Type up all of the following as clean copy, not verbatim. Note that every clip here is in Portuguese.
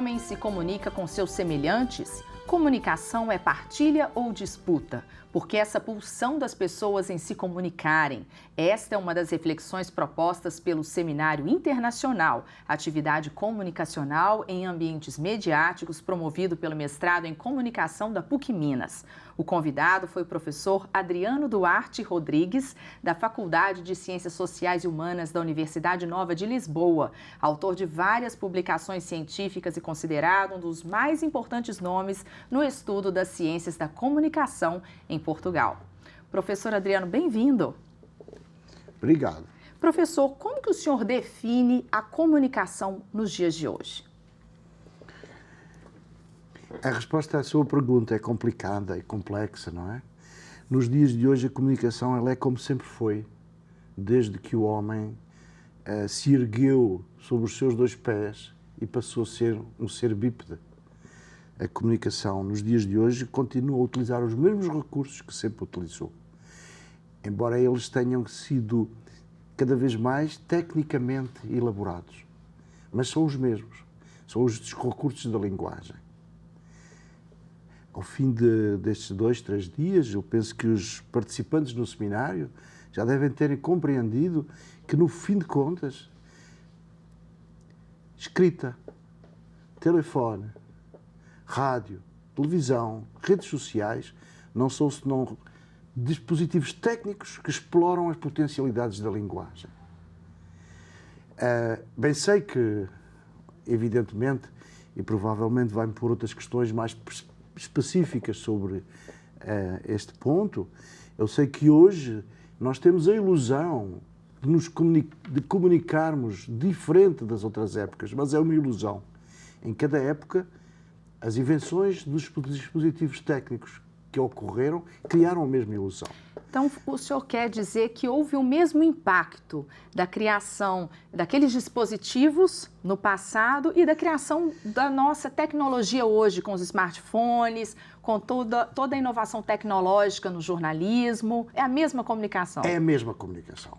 homem se comunica com seus semelhantes? Comunicação é partilha ou disputa? Porque essa pulsão das pessoas em se comunicarem. Esta é uma das reflexões propostas pelo Seminário Internacional, atividade comunicacional em ambientes mediáticos, promovido pelo mestrado em comunicação da PUC Minas. O convidado foi o professor Adriano Duarte Rodrigues, da Faculdade de Ciências Sociais e Humanas da Universidade Nova de Lisboa, autor de várias publicações científicas e considerado um dos mais importantes nomes no estudo das ciências da comunicação em Portugal. Professor Adriano, bem-vindo. Obrigado. Professor, como que o senhor define a comunicação nos dias de hoje? A resposta à sua pergunta é complicada e complexa, não é? Nos dias de hoje a comunicação ela é como sempre foi, desde que o homem se ergueu sobre os seus dois pés e passou a ser um ser bípede. A comunicação nos dias de hoje continua a utilizar os mesmos recursos que sempre utilizou, embora eles tenham sido cada vez mais tecnicamente elaborados, mas são os mesmos, são os recursos da linguagem. Ao fim destes 2, 3 dias, eu penso que os participantes no seminário já devem ter compreendido que, no fim de contas, escrita, telefone, rádio, televisão, redes sociais, não são senão dispositivos técnicos que exploram as potencialidades da linguagem. Bem sei que, evidentemente, e provavelmente vai-me pôr outras questões mais específicas sobre este ponto, eu sei que hoje nós temos a ilusão de comunicarmos diferente das outras épocas, mas é uma ilusão. Em cada época, as invenções dos dispositivos técnicos que ocorreram criaram a mesma ilusão. Então, o senhor quer dizer que houve o mesmo impacto da criação daqueles dispositivos no passado e da criação da nossa tecnologia hoje, com os smartphones, com toda a inovação tecnológica no jornalismo? É a mesma comunicação? É a mesma comunicação.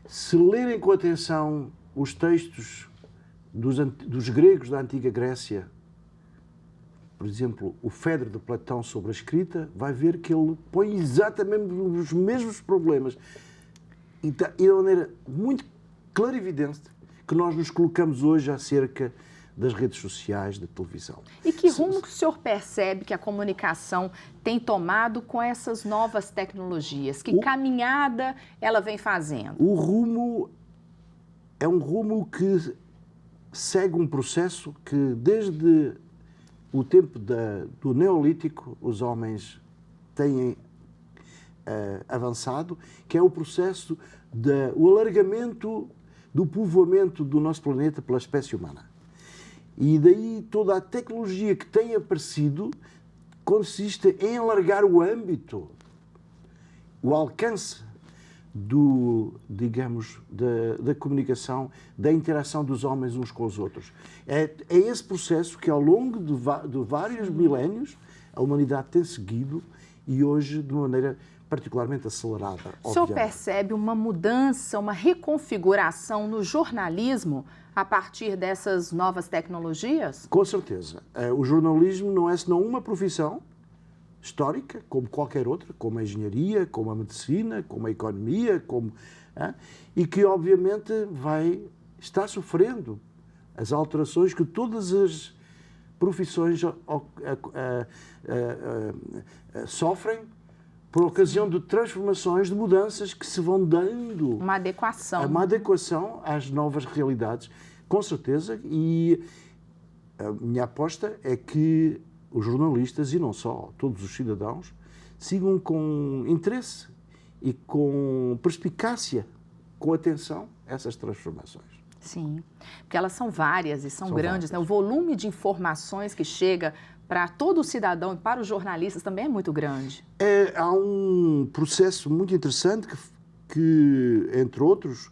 Se lerem com atenção os textos dos gregos da antiga Grécia, por exemplo, o Fédro de Platão sobre a escrita, vai ver que ele põe exatamente os mesmos problemas e de maneira muito clarividente que nós nos colocamos hoje acerca das redes sociais, da televisão. E que rumo que o senhor percebe que a comunicação tem tomado com essas novas tecnologias? Que caminhada ela vem fazendo? O rumo é um rumo que segue um processo que, desde o tempo do Neolítico, os homens têm avançado, que é o processo do alargamento do povoamento do nosso planeta pela espécie humana. E daí toda a tecnologia que tem aparecido consiste em alargar o âmbito, o alcance da comunicação, da interação dos homens uns com os outros. É esse processo que, ao longo de vários milénios, a humanidade tem seguido e hoje de uma maneira particularmente acelerada. O senhor percebe uma mudança, uma reconfiguração no jornalismo a partir dessas novas tecnologias? Com certeza. O jornalismo não é senão uma profissão histórica, como qualquer outra, como a engenharia, como a medicina, como a economia, e que obviamente está sofrendo as alterações que todas as profissões sofrem por ocasião de transformações, de mudanças que se vão dando. Uma adequação. Uma adequação às novas realidades, com certeza, e a minha aposta é que os jornalistas, e não só, todos os cidadãos, sigam com interesse e com perspicácia, com atenção, essas transformações. Sim, porque elas são várias e são grandes, né? O volume de informações que chega para todo o cidadão e para os jornalistas também é muito grande. Há um processo muito interessante que entre outros,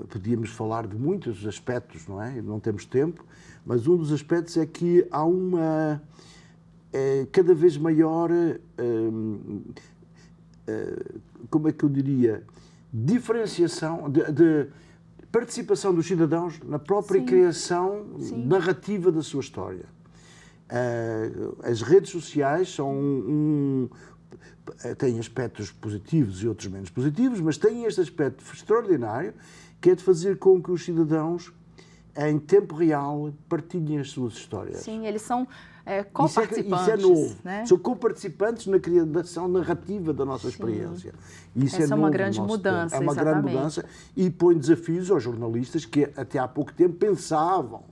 podíamos falar de muitos aspectos, não é? Não temos tempo, mas um dos aspectos é que há uma cada vez maior, como é que eu diria, diferenciação, participação dos cidadãos na própria Sim. criação Sim. narrativa da sua história. As redes sociais têm aspectos positivos e outros menos positivos, mas têm este aspecto extraordinário, que é de fazer com que os cidadãos, em tempo real, partilhem as suas histórias. Sim, eles são coparticipantes. Isso é novo. Né? São coparticipantes na criação narrativa da nossa experiência. Isso Essa é uma novo grande no nosso mudança, tempo. É uma grande mudança e põe desafios aos jornalistas que até há pouco tempo pensavam,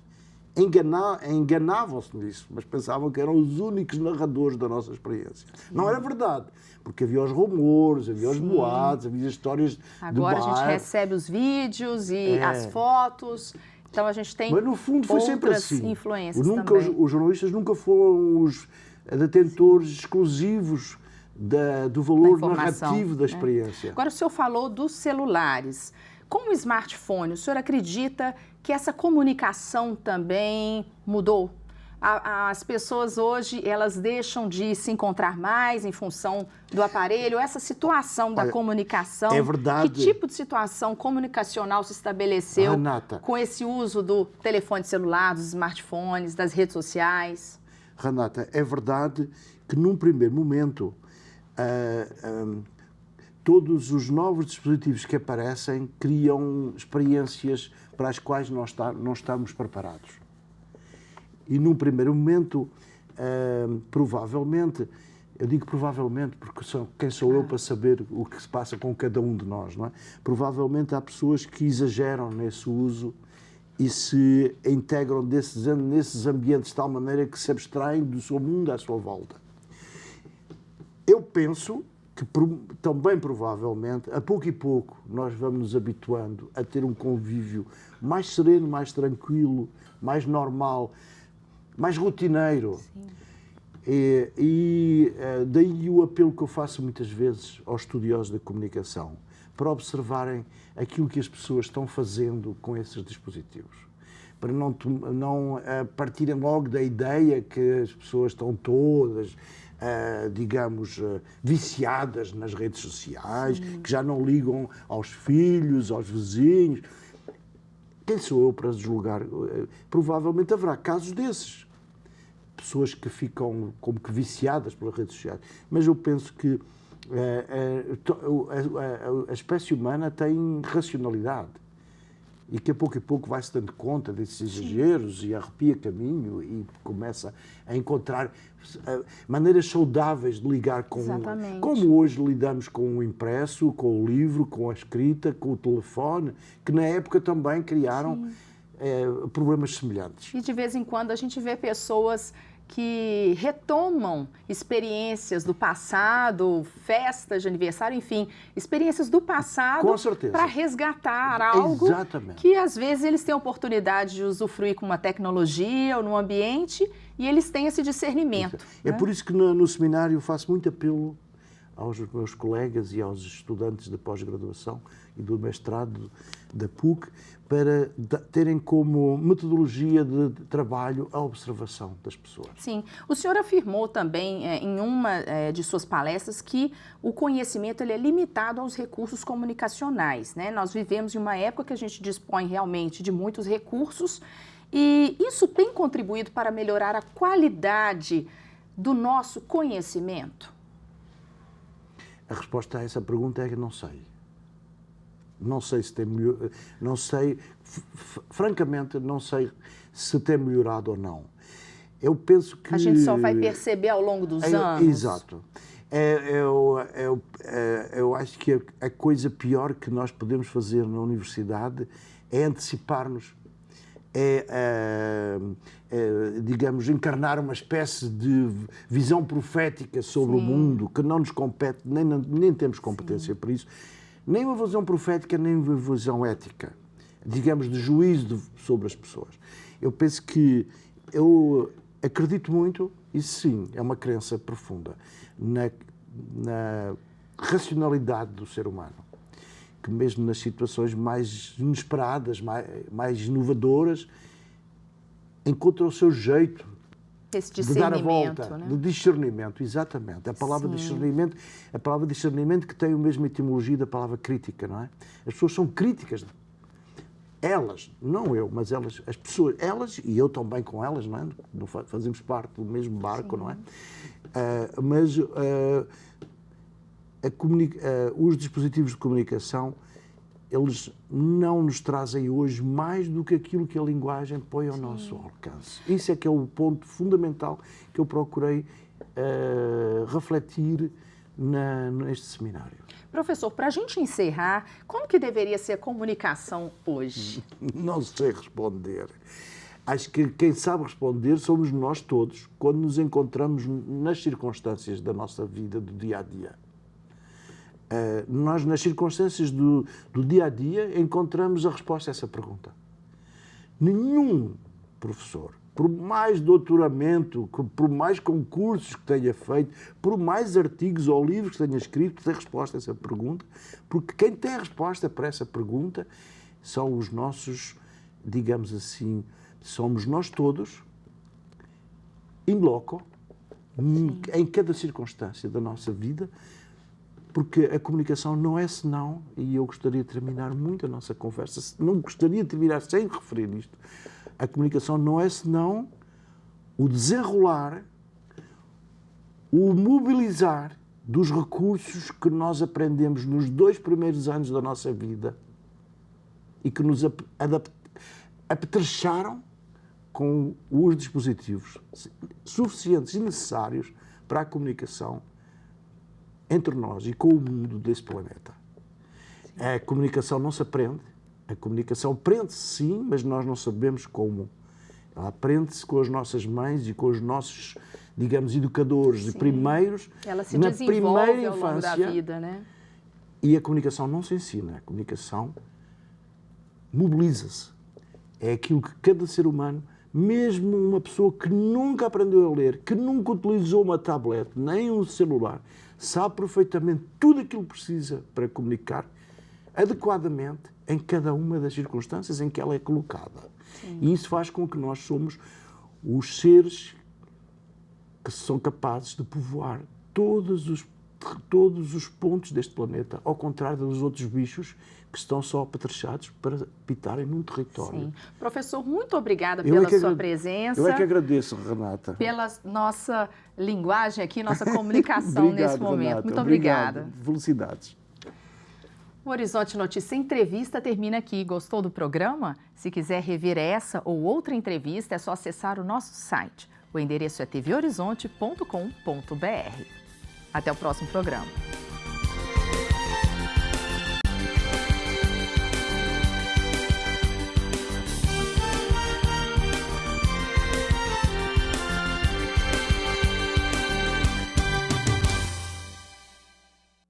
enganavam-se nisso, mas pensavam que eram os únicos narradores da nossa experiência. Sim. Não era verdade, porque havia os rumores, havia os boatos, havia histórias Agora de a gente recebe os vídeos e as fotos, então a gente tem mas no fundo foi sempre assim. Influências também. Os jornalistas nunca foram os detentores exclusivos do valor narrativo da experiência. Agora o senhor falou dos celulares. Com o smartphone, o senhor acredita que essa comunicação também mudou? As pessoas hoje, elas deixam de se encontrar mais em função do aparelho? Essa situação da comunicação, é verdade. Que tipo de situação comunicacional se estabeleceu, Renata, com esse uso do telefone celular, dos smartphones, das redes sociais? Renata, é verdade que num primeiro momento todos os novos dispositivos que aparecem criam experiências para as quais não estamos preparados. E num primeiro momento, provavelmente, eu digo provavelmente porque quem sou eu para saber o que se passa com cada um de nós, não é? Provavelmente há pessoas que exageram nesse uso e se integram nesses ambientes de tal maneira que se abstraem do seu mundo à sua volta. Eu penso que também provavelmente, a pouco e pouco, nós vamos nos habituando a ter um convívio mais sereno, mais tranquilo, mais normal, mais rotineiro. E daí o apelo que eu faço muitas vezes aos estudiosos da comunicação, para observarem aquilo que as pessoas estão fazendo com esses dispositivos. Para não partirem logo da ideia que as pessoas estão todas, digamos, viciadas nas redes sociais, que já não ligam aos filhos, aos vizinhos. Quem sou eu para julgar? Provavelmente haverá casos desses. Pessoas que ficam como que viciadas pelas redes sociais. Mas eu penso que a espécie humana tem racionalidade e que a pouco vai-se dando conta desses exageros e arrepia caminho e começa a encontrar maneiras saudáveis de ligar com... Exatamente. Como hoje lidamos com o impresso, com o livro, com a escrita, com o telefone, que na época também criaram problemas semelhantes. E de vez em quando a gente vê pessoas que retomam experiências do passado, festas de aniversário, enfim, experiências do passado para resgatar algo que às vezes eles têm a oportunidade de usufruir com uma tecnologia ou num ambiente e eles têm esse discernimento. É por isso que no seminário eu faço muito apelo aos meus colegas e aos estudantes da pós-graduação e do mestrado da PUC para terem como metodologia de trabalho a observação das pessoas. Sim. O senhor afirmou também em uma de suas palestras que o conhecimento ele é limitado aos recursos comunicacionais, né? Nós vivemos em uma época que a gente dispõe realmente de muitos recursos e isso tem contribuído para melhorar a qualidade do nosso conhecimento? A resposta a essa pergunta é que não sei. Não sei se tem melhorado, não sei, francamente, não sei se tem melhorado ou não. Eu penso que... A gente só vai perceber ao longo dos anos. Exato. Eu acho que a coisa pior que nós podemos fazer na universidade é antecipar-nos, digamos, encarnar uma espécie de visão profética sobre o mundo que não nos compete, nem temos competência para isso. Nem uma visão profética, nem uma visão ética, digamos, de juízo sobre as pessoas. Eu penso que eu acredito muito, isso sim, é uma crença profunda, na racionalidade do ser humano, que mesmo nas situações mais inesperadas, mais inovadoras, encontra o seu jeito de dar a volta, né? De discernimento, exatamente. A palavra discernimento que tem a mesma etimologia da palavra crítica, não é? As pessoas são críticas. elas, não eu, mas elas, as pessoas, elas e eu também com elas, não é? Não fazemos parte do mesmo barco, sim, não é? Os dispositivos de comunicação, eles não nos trazem hoje mais do que aquilo que a linguagem põe ao, sim, nosso alcance. Isso é que é o ponto fundamental que eu procurei refletir neste seminário. Professor, para a gente encerrar, como que deveria ser a comunicação hoje? Não sei responder. Acho que quem sabe responder somos nós todos, quando nos encontramos nas circunstâncias da nossa vida, do dia a dia. Nós, nas circunstâncias do dia a dia, encontramos a resposta a essa pergunta. Nenhum professor, por mais doutoramento, por mais concursos que tenha feito, por mais artigos ou livros que tenha escrito, tem resposta a essa pergunta, porque quem tem a resposta para essa pergunta são os nossos, digamos assim, somos nós todos, in loco, em cada circunstância da nossa vida, porque a comunicação não é senão, e eu gostaria de terminar muito a nossa conversa, não gostaria de terminar sem referir isto, a comunicação não é senão o desenrolar, o mobilizar dos recursos que nós aprendemos nos 2 primeiros anos da nossa vida e que nos apetrecharam com os dispositivos suficientes e necessários para a comunicação entre nós e com o mundo desse planeta. Sim. A comunicação não se aprende. A comunicação aprende-se sim, mas nós não sabemos como. Ela aprende-se com as nossas mães e com os nossos, digamos, educadores, sim, de primeiros, ela se na desenvolve primeira ao longo infância, da vida, né? E a comunicação não se ensina, a comunicação mobiliza-se. É aquilo que cada ser humano, mesmo uma pessoa que nunca aprendeu a ler, que nunca utilizou uma tablet, nem um celular, sabe perfeitamente tudo aquilo que precisa para comunicar adequadamente em cada uma das circunstâncias em que ela é colocada. Sim. E isso faz com que nós somos os seres que são capazes de povoar todos os pontos deste planeta, ao contrário dos outros bichos que estão só apetrechados para habitarem num território. Sim. Professor, muito obrigada pela sua presença. Eu é que agradeço, Renata. Pela nossa linguagem aqui, nossa comunicação obrigado, nesse momento. Renata. Muito obrigada. Felicidades. O Horizonte Notícia Entrevista termina aqui. Gostou do programa? Se quiser rever essa ou outra entrevista, é só acessar o nosso site. O endereço é tvhorizonte.com.br. Até o próximo programa.